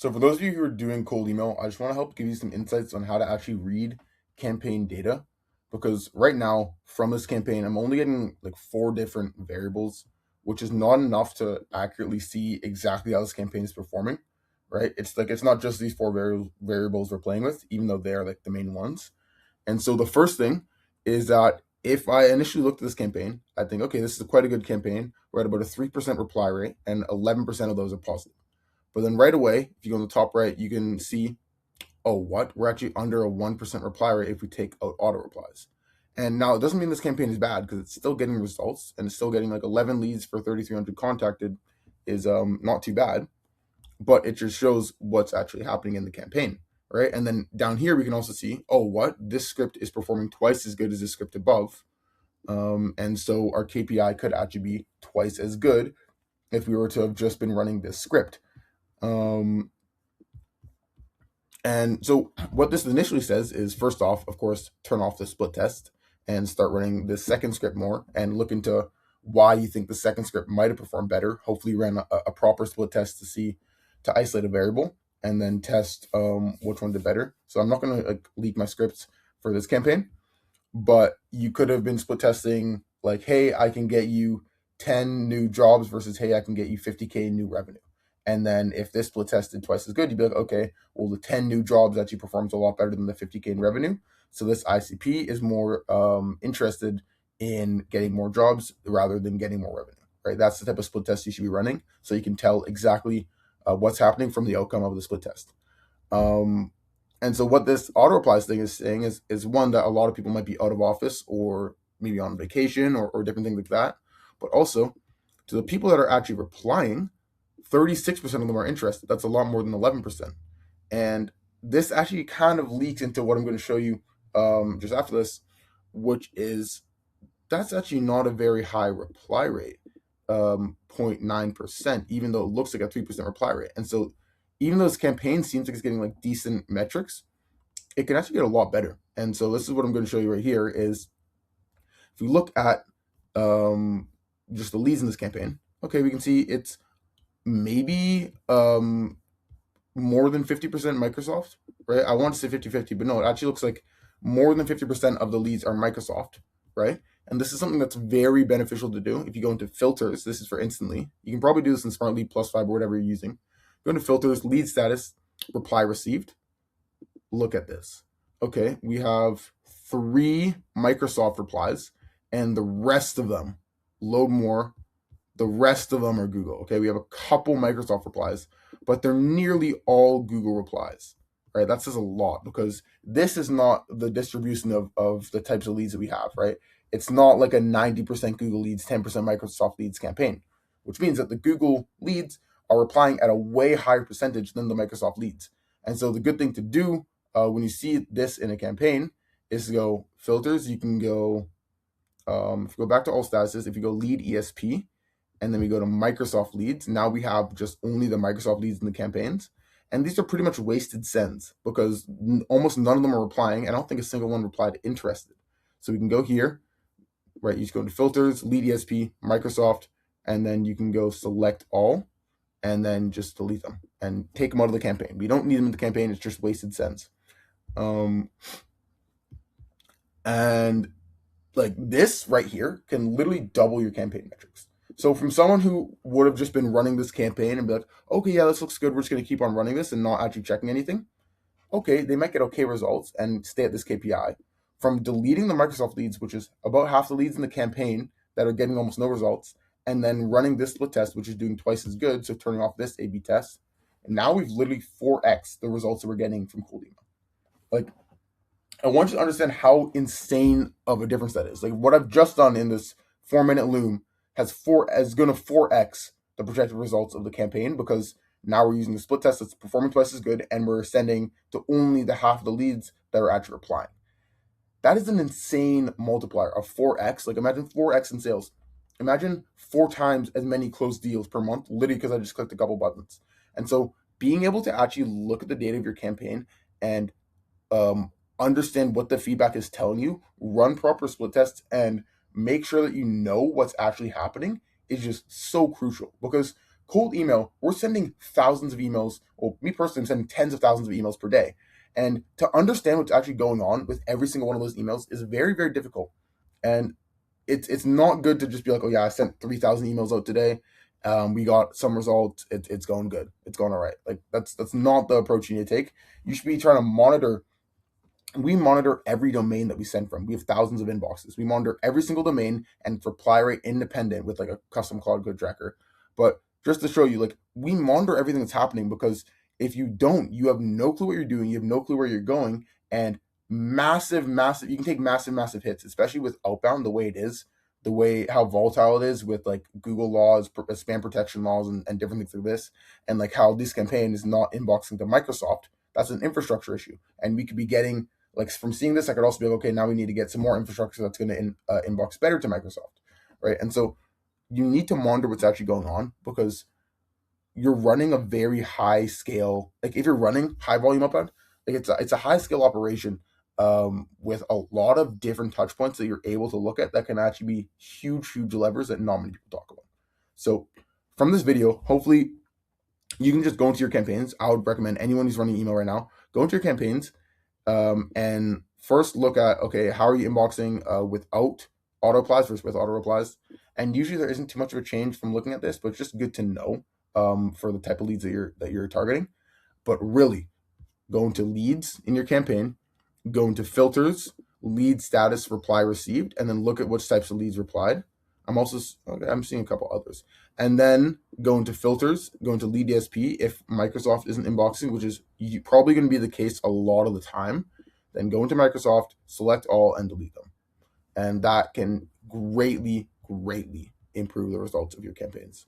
So for those of you who are doing cold email, I just want to help give you some insights on how to actually read campaign data. Because right now, from this campaign, I'm only getting like four different variables, which is not enough to accurately see exactly how this campaign is performing. Right? It's like it's not just these four variables we're playing with, even though they're like the main ones. And so the first thing is that if I initially looked at this campaign, I think, okay, this is quite a good campaign. We're at about a 3% reply rate, and 11% of those are positive. But then right away, if you go on the top right, you can see, oh, what? We're actually under a 1% reply rate if we take out auto replies. And now it doesn't mean this campaign is bad because it's still getting results and it's still getting like 11 leads for 3,300 contacted is not too bad, but it just shows what's actually happening in the campaign, right? And then down here, we can also see, oh, what? This script is performing twice as good as the script above. And so our KPI could actually be twice as good if we were to have just been running this script. Um, And so what this initially says is first off, of course, turn off the split test and start running the second script more and look into why you think the second script might have performed better. Hopefully you ran a proper split test to isolate a variable and then test which one did better. So I'm not going to leak my scripts for this campaign, but you could have been split testing like, hey, I can get you 10 new jobs versus, hey, I can get you 50K new revenue. And then if this split tested twice as good, you'd be like, okay, well, the 10 new jobs actually performs a lot better than the 50K in revenue. So this ICP is more interested in getting more jobs rather than getting more revenue, right? That's the type of split test you should be running. So you can tell exactly what's happening from the outcome of the split test. Um, and so what this auto replies thing is saying is one that a lot of people might be out of office or maybe on vacation or different things like that. But also to the people that are actually replying, 36% of them are interested. That's a lot more than 11%. And this actually kind of leaks into what I'm going to show you just after this, which is that's actually not a very high reply rate, 0.9%, even though it looks like a 3% reply rate. And so even though this campaign seems like it's getting like decent metrics, it can actually get a lot better. And so this is what I'm going to show you right here is if we look at just the leads in this campaign, okay, we can see it's maybe more than 50% Microsoft, right? I want to say 50-50, but no, it actually looks like more than 50% of the leads are Microsoft, right? And this is something that's very beneficial to do. If you go into filters, this is for instantly. You can probably do this in Smart Lead Plus 5 or whatever you're using. Go into filters, lead status, reply received. Look at this. Okay, we have 3 Microsoft replies, and the rest of them, load more, the rest of them are Google. Okay, we have a couple Microsoft replies, but they're nearly all Google replies. Right, that says a lot because this is not the distribution of the types of leads that we have. Right, it's not like a 90% Google leads, 10% Microsoft leads campaign, which means that the Google leads are replying at a way higher percentage than the Microsoft leads. And so the good thing to do when you see this in a campaign is to go filters. You can go if you go back to all statuses, if you go lead ESP, and then we go to Microsoft leads. Now we have just only the Microsoft leads in the campaigns. And these are pretty much wasted sends because almost none of them are replying. I don't think a single one replied interested. So we can go here, right? You just go into filters, lead ESP, Microsoft, and then you can go select all and then just delete them and take them out of the campaign. We don't need them in the campaign. It's just wasted sends. And like this right here can literally double your campaign metrics. So from someone who would have just been running this campaign and be like, okay, yeah, this looks good. We're just going to keep on running this and not actually checking anything. Okay, they might get okay results and stay at this KPI. From deleting the Microsoft leads, which is about half the leads in the campaign that are getting almost no results, and then running this split test, which is doing twice as good, so turning off this A/B test, and now we've literally 4x the results that we're getting from cold email. Like I want you to understand how insane of a difference that is. Like what I've just done in this 4-minute loom is going to 4x the projected results of the campaign because now we're using the split test that's performing twice as good and we're sending to only the half of the leads that are actually replying. That is an insane multiplier of 4x. Like imagine 4x in sales. Imagine 4 times as many closed deals per month, literally because I just clicked a couple buttons. And so being able to actually look at the data of your campaign and understand what the feedback is telling you, run proper split tests, and make sure that you know what's actually happening is just so crucial because cold email, we're sending thousands of emails. Well, me personally, I'm sending tens of thousands of emails per day. And to understand what's actually going on with every single one of those emails is very, very difficult. And it's not good to just be like, oh yeah, I sent 3,000 emails out today. We got some results. It's going good. It's going all right. Like that's not the approach you need to take. You should be trying to monitor. We monitor every domain that we send from. We have thousands of inboxes. We monitor every single domain and reply rate independent with like a custom Cloud Code tracker. But just to show you, like we monitor everything that's happening, because if you don't, you have no clue what you're doing. You have no clue where you're going, and massive, you can take massive hits, especially with outbound the way it is, the way how volatile it is with like Google laws, spam protection laws, and different things like this, and like how this campaign is not inboxing to Microsoft. That's an infrastructure issue, and we could be getting like from seeing this, I could also be like, okay, now we need to get some more infrastructure that's going to inbox better to Microsoft, right? And so you need to monitor what's actually going on, because you're running a very high scale. Like if you're running high volume outbound, like it's a high scale operation, with a lot of different touch points that you're able to look at that can actually be huge levers that not many people talk about. So from this video, hopefully you can just go into your campaigns. I would recommend anyone who's running email right now, go into your campaigns, and first look at, okay, how are you inboxing without auto replies versus with auto replies? And usually there isn't too much of a change from looking at this, but it's just good to know for the type of leads that you're targeting. But really, go into leads in your campaign, go into filters, lead status, reply received, and then look at which types of leads replied. I'm seeing a couple others, and then go into filters, go into lead DSP. If Microsoft isn't inboxing, which is probably going to be the case a lot of the time, then go into Microsoft, select all, and delete them, and that can greatly improve the results of your campaigns.